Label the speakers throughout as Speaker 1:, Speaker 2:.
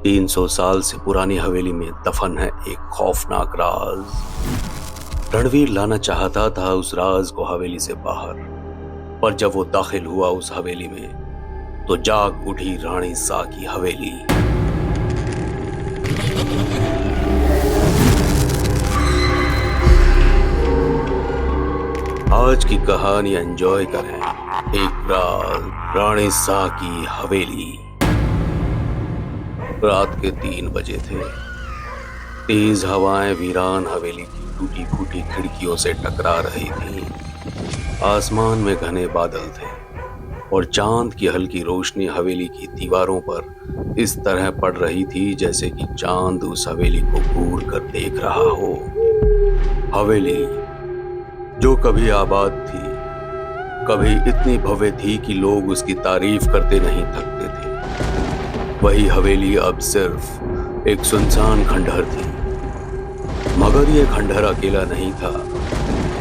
Speaker 1: 300 साल से पुरानी हवेली में दफन है एक खौफनाक राज। रणवीर लाना चाहता था उस राज को हवेली से बाहर, पर जब वो दाखिल हुआ उस हवेली में तो जाग उठी रानी सा की हवेली। आज की कहानी एंजॉय करें। एक रात, रानी सा की हवेली। रात के 3 बजे थे। तेज हवाएं वीरान हवेली की टूटी फूटी खिड़कियों से टकरा रही थीं। आसमान में घने बादल थे और चांद की हल्की रोशनी हवेली की दीवारों पर इस तरह पड़ रही थी जैसे कि चांद उस हवेली को घूर कर देख रहा हो। हवेली जो कभी आबाद थी, कभी इतनी भव्य थी कि लोग उसकी तारीफ करते नहीं थकते थे, वही हवेली अब सिर्फ एक सुनसान खंडहर थी। मगर ये खंडहर अकेला नहीं था।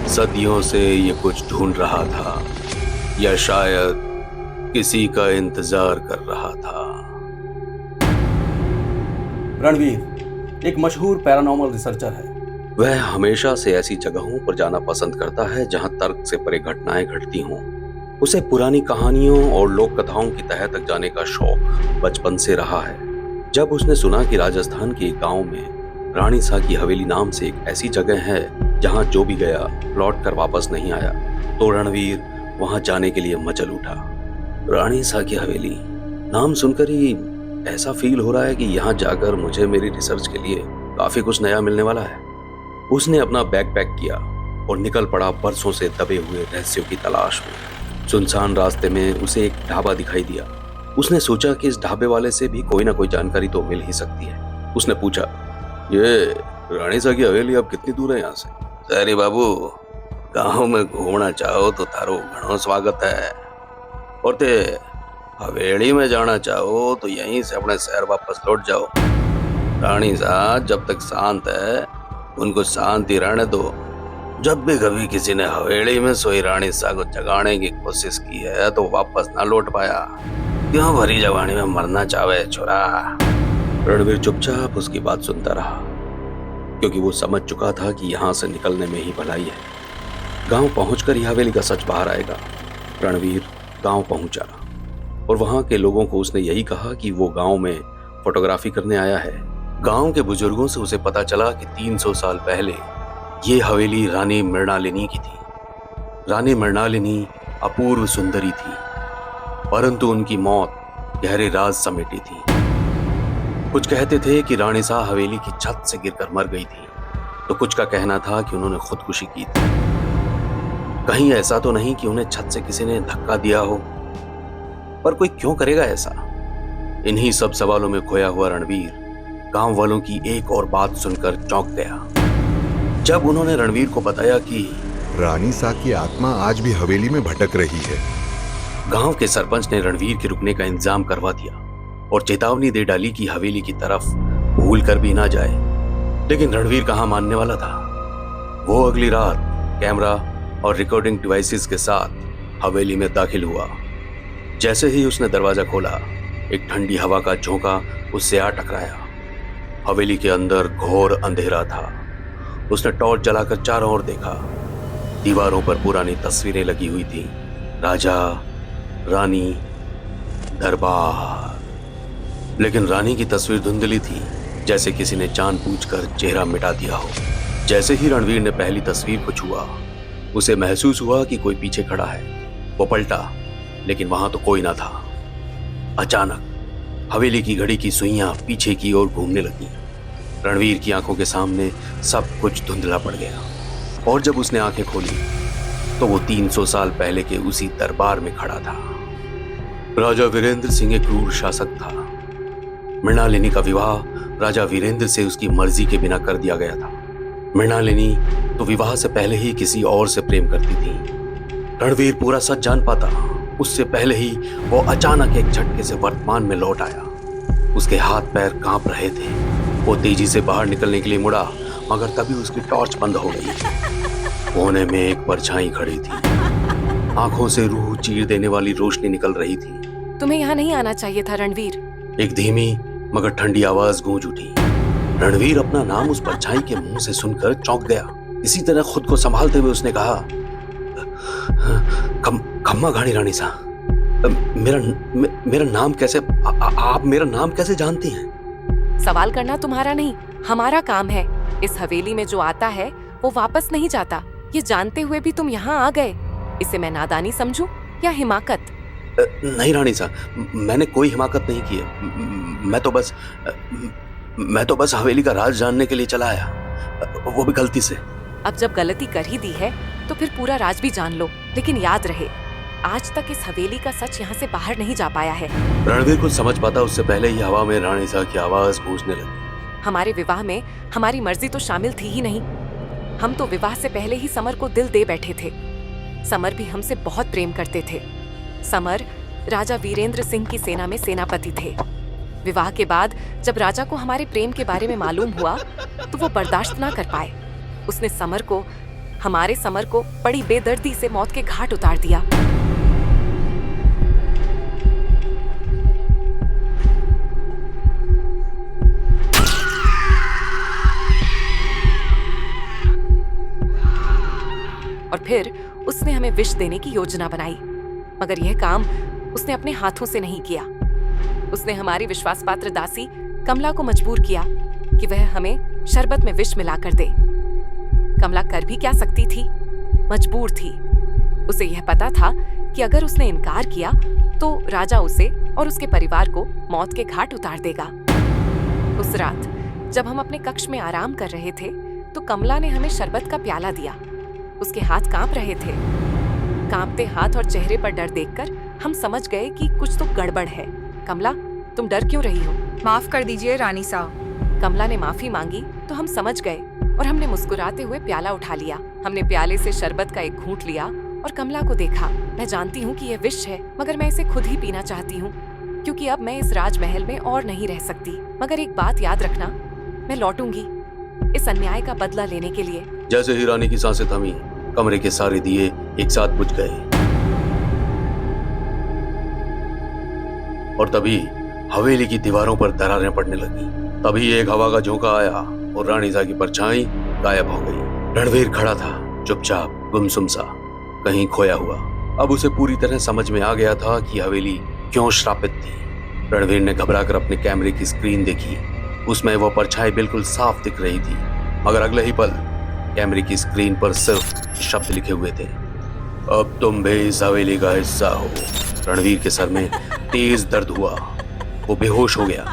Speaker 1: सदियों से ये कुछ ढूंढ रहा था, या शायद किसी का इंतजार कर रहा था।
Speaker 2: रणवीर एक मशहूर पैरानॉर्मल रिसर्चर है।
Speaker 1: वह हमेशा से ऐसी जगहों पर जाना पसंद करता है जहां तर्क से परे घटनाएं घटती हों। उसे पुरानी कहानियों और लोक कथाओं की तह तक जाने का शौक बचपन से रहा है। जब उसने सुना कि राजस्थान के एक गांव में रानी सा की हवेली नाम से एक ऐसी जगह है जहां जो भी गया लौट कर वापस नहीं आया, तो रणवीर वहां जाने के लिए मचल उठा। रानी सा की हवेली नाम सुनकर ही ऐसा फील हो रहा है कि यहाँ जाकर मुझे मेरी रिसर्च के लिए काफी कुछ नया मिलने वाला है। उसने अपना बैग पैक किया और निकल पड़ा बरसों से दबे हुए रहस्यों की तलाश में। सुनसान रास्ते में उसे एक ढाबा दिखाई दिया। उसने सोचा कि इस ढाबे वाले से भी कोई ना कोई जानकारी तो मिल ही सकती है। उसने पूछा, ये रानी सा की हवेली अब कितनी दूर है यहाँ से? अरे बाबू, गांव में घूमना चाहो तो थारो घणो स्वागत है, और ते हवेली में जाना चाहो तो यहीं से अपने शहर वापस लौट जाओ। रानी सा जब तक शांत है उनको शांति रहने दो। जब भी कभी किसी ने हवेली में सोई रानी सा को जगाने की कोशिश की है तो वापस ना लौट पाया। क्यों भरी जवानी में मरना चाहे छोरा? रणवीर चुपचाप उसकी बात सुनता रहा, क्योंकि वो समझ चुका था कि यहाँ से निकलने में ही भलाई है। गांव पहुंचकर ही हवेली का सच बाहर आएगा। रणवीर गांव पहुंचा और वहां के लोगों को उसने यही कहा कि वो गांव में फोटोग्राफी करने आया है। गांव के बुजुर्गों से उसे पता चला कि 300 साल पहले ये हवेली रानी मृणालिनी की थी। रानी मृणालिनी अपूर्व सुंदरी थी, परंतु उनकी मौत गहरे राज समेटी थी। कुछ कहते थे कि रानी सा हवेली की छत से गिरकर मर गई थी, तो कुछ का कहना था कि उन्होंने खुदकुशी की थी। कहीं ऐसा तो नहीं कि उन्हें छत से किसी ने धक्का दिया हो, पर कोई क्यों करेगा ऐसा? इन्हीं सब सवालों में खोया हुआ रणवीर गांव वालों की एक और बात सुनकर चौंक गया। जब उन्होंने रणवीर को बताया कि
Speaker 3: रानी सा की आत्मा आज भी हवेली में भटक रही है।
Speaker 1: गांव के सरपंच ने रणवीर के रुकने का इंतजाम करवा दिया और चेतावनी दे डाली कि हवेली की तरफ भूल कर भी ना जाए। लेकिन रणवीर कहां मानने वाला था। वो अगली रात कैमरा और रिकॉर्डिंग डिवाइसेस के साथ हवेली में दाखिल हुआ। जैसे ही उसने दरवाजा खोला, एक ठंडी हवा का झोंका उससे आ टकराया। हवेली के अंदर घोर अंधेरा था। उसने टॉर्च जलाकर चारों ओर देखा। दीवारों पर पुरानी तस्वीरें लगी हुई थी, राजा, रानी, दरबार। लेकिन रानी की तस्वीर धुंधली थी, जैसे किसी ने जानबूझकर चेहरा मिटा दिया हो। जैसे ही रणवीर ने पहली तस्वीर को छुआ, उसे महसूस हुआ कि कोई पीछे खड़ा है। वो पलटा, लेकिन वहां तो कोई ना था। अचानक हवेली की घड़ी की सुइयां पीछे की ओर घूमने लगी। रणवीर की आंखों के सामने सब कुछ धुंधला पड़ गया, और जब उसने आंखें खोली तो वो 300 साल पहले के उसी दरबार में खड़ा था। राजा वीरेंद्र सिंह एक क्रूर शासक था। मृणालिनी का विवाह राजा वीरेंद्र से उसकी मर्जी के बिना कर दिया गया था। मृणालिनी तो विवाह से पहले ही किसी और से प्रेम करती थी। रणवीर पूरा सच जान पाता उससे पहले ही वो अचानक एक झटके से वर्तमान में लौट आया। उसके हाथ पैर कांप रहे थे। वो तेजी से बाहर निकलने के लिए मुड़ा, मगर तभी उसकी टॉर्च बंद हो गई। कोने में एक परछाई खड़ी थी। आंखों से रूह चीर देने वाली रोशनी निकल रही थी।
Speaker 4: तुम्हें यहाँ नहीं आना चाहिए था रणवीर।
Speaker 1: एक धीमी मगर ठंडी आवाज गूंज उठी। रणवीर अपना नाम उस परछाई के मुंह से सुनकर चौंक गया। इसी तरह खुद को संभालते हुए उसने कहा, खम्मा घाणी रानी सा, मेरा नाम कैसे, आप मेरा नाम कैसे जानती हैं?
Speaker 4: सवाल करना तुम्हारा नहीं, हमारा काम है। इस हवेली में जो आता है वो वापस नहीं जाता। ये जानते हुए भी तुम यहाँ आ गए, इसे मैं नादानी समझूं या हिमाकत?
Speaker 1: नहीं रानी सा, मैंने कोई हिमाकत नहीं की है। मैं तो बस हवेली का राज जानने के लिए चला आया, वो भी गलती से।
Speaker 4: अब जब गलती कर ही दी है तो फिर पूरा राज भी जान लो। लेकिन याद रहे, आज तक इस हवेली का सच यहाँ से बाहर नहीं जा पाया है।
Speaker 1: रणवीर कुछ समझ पाता उससे पहले ही हवा में रानी सा की आवाज गूंजने लगी।
Speaker 4: हमारे विवाह में हमारी मर्जी तो शामिल थी ही नहीं। हम तो विवाह से पहले ही समर को दिल दे बैठे थे। समर भी हमसे बहुत प्रेम करते थे। समर राजा वीरेंद्र सिंह की सेना में सेनापति थे। विवाह के बाद जब राजा को हमारे प्रेम के बारे में मालूम हुआ तो वो बर्दाश्त ना कर पाए। उसने हमारे समर को बड़ी बेदर्दी से मौत के घाट उतार दिया। और फिर उसने हमें विष देने की योजना बनाई, मगर यह काम उसने अपने हाथों से नहीं किया। उसने हमारी विश्वासपात्र दासी कमला को मजबूर किया कि वह हमें शरबत में विष मिलाकर दे। कमला कर भी क्या सकती थी, मजबूर थी। उसे यह पता था कि अगर उसने इनकार किया तो राजा उसे और उसके परिवार को मौत के घाट उतार देगा। उस रात जब हम अपने कक्ष में आराम कर रहे थे तो कमला ने हमें शरबत का प्याला दिया। उसके हाथ कांप रहे थे। कांपते हाथ और चेहरे पर डर देखकर हम समझ गए कि कुछ तो गड़बड़ है। कमला, तुम डर क्यों रही हो?
Speaker 5: माफ कर दीजिए रानी साहब।
Speaker 4: कमला ने माफी मांगी तो हम समझ गए और हमने मुस्कुराते हुए प्याला उठा लिया। हमने प्याले से शरबत का एक घूंट लिया और कमला को देखा। मैं जानती हूँ कि यह विष है, मगर मैं इसे खुद ही पीना चाहती हूँ, क्योंकि अब मैं इस राजमहल में और नहीं रह सकती। मगर एक बात याद रखना, मैं लौटूंगी इस अन्याय का बदला लेने के लिए।
Speaker 1: जैसे ही रानी की सांसें थमी, कमरे के सारे दिए एक साथ बुझ गए और तभी हवेली की दीवारों पर दरारें पड़ने लगी। तभी एक हवा का झोंका आया और रानी सा की परछाई गायब हो गई। रणवीर खड़ा था, चुपचाप, गुमसुम सा, कहीं खोया हुआ। अब उसे पूरी तरह समझ में आ गया था कि हवेली क्यों श्रापित थी। रणवीर ने घबराकर अपने कैमरे की स्क्रीन देखी। उसमें वह परछाई बिल्कुल साफ दिख रही थी, मगर अगले ही पल कैमरे की स्क्रीन पर सिर्फ शब्द लिखे हुए थे, अब तुम भी इस हवेली का हिस्सा हो। रणवीर के सर में तेज दर्द हुआ, वो बेहोश हो गया।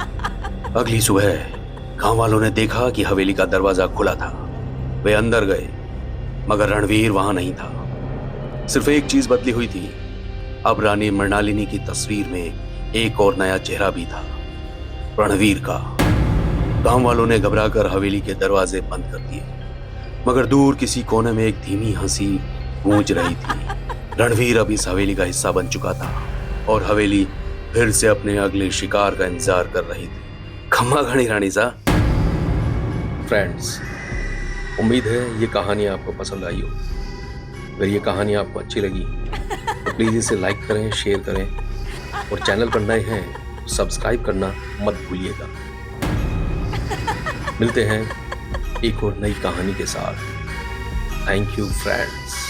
Speaker 1: अगली सुबह गांव वालों ने देखा कि हवेली का दरवाजा खुला था। वे अंदर गए, मगर रणवीर वहां नहीं था। सिर्फ एक चीज बदली हुई थी, अब रानी मृणालिनी की तस्वीर में एक और नया चेहरा भी था, रणवीर का। गांव वालों ने घबराकर हवेली के दरवाजे बंद कर दिए, मगर दूर किसी कोने में एक धीमी हंसी गूंज रही थी। रणवीर अब इस हवेली का हिस्सा बन चुका था और हवेली फिर से अपने अगले शिकार का इंतजार कर रही थी। खम्मा घाणी रानी सा।
Speaker 2: फ्रेंड्स, उम्मीद है ये कहानी आपको पसंद आई हो। अगर ये कहानी आपको अच्छी लगी तो प्लीज़ इसे लाइक करें, शेयर करें और चैनल पर नए हैं तो सब्सक्राइब करना मत भूलिएगा। मिलते हैं एक और नई कहानी के साथ। Thank you friends.